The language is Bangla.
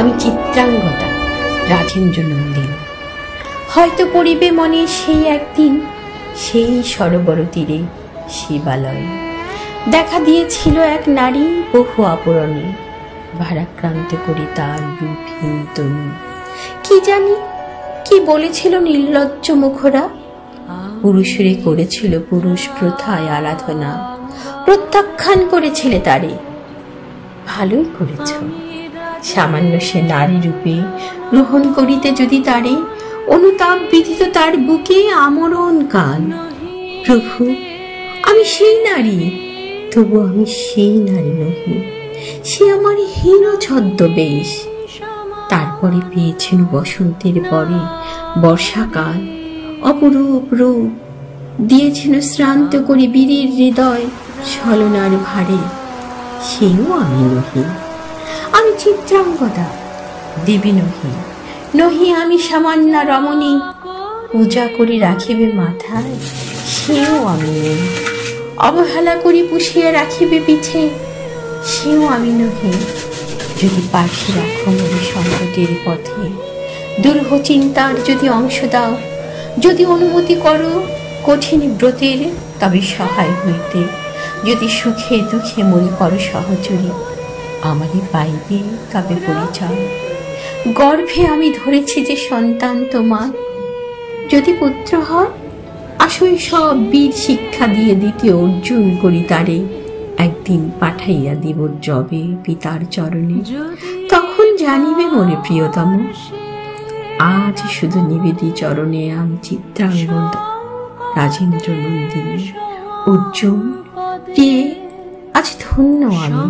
আমি চিত্রাঙ্গদা রাজেন্দ্র নন্দিনী। হয়তো পড়িবে মনে সেই একদিন, সেই সরোবর তীরে শিবালয় দেখা দিয়েছিল এক নারী বহু আবরণে, ভারাক্রান্ত করি তার রূপহীন তনু। কি জানি কি বলেছিল নির্লজ্জ মুখরা, পুরুষরে করেছিল পুরুষ প্রথায় আরাধনা, প্রত্যাখ্যান করেছিলে তারে। ভালোই করেছ, সামান্য সে নারী রূপে গ্রহণ করিতে যদি তারে, অনুতাপ বিধিত তার বুকে আমরণ কাল। প্রভু, আমি সেই নারী, তবু আমি সেই নারী নহি, সে আমার হীন ছদ্মবেশ। তারপরে পেয়েছেন বসন্তের পরে বর্ষাকাল, অপরূপ রূপ দিয়েছেন শ্রান্ত করি বীরের হৃদয় ছলনার ভারে। সেও আমি নহি, আমি চিত্রাঙ্গদা দেবী নহি, নহি আমি সামান্য রমণী পূজা করি রাখিবে মাথায়, সেও আমি নই। অবহেলা করি পুষিয়ে রাখিবে পিঠে, সেও আমি নহি। যদি পাশে রাখো মনে সংকটের পথে, দুরূহ চিন্তার যদি অংশ দাও, যদি অনুমতি করো কঠিন ব্রতের, তবে সহায় হইতে। যদি সুখে দুঃখে মনে করো সহচরী, আমারই পাইবে তবে পরিচয়। গর্ভে আমি ধরেছি যে সন্তান তোমার, যদি পুত্র হয় আসই সব বীর শিক্ষা দিয়ে দ্বিতীয় অর্জুন করি তারে। একদিন পাঠাইয়া দিব যবে পিতার চরণে, তখন জানিবে মনে প্রিয়তম। আজ শুধু নিবেদি চরণে আমি চিত্রাঙ্গদা রাজেন্দ্র নন্দিনী। অর্জুন প্রিয়ে আজ ধন্য আমি।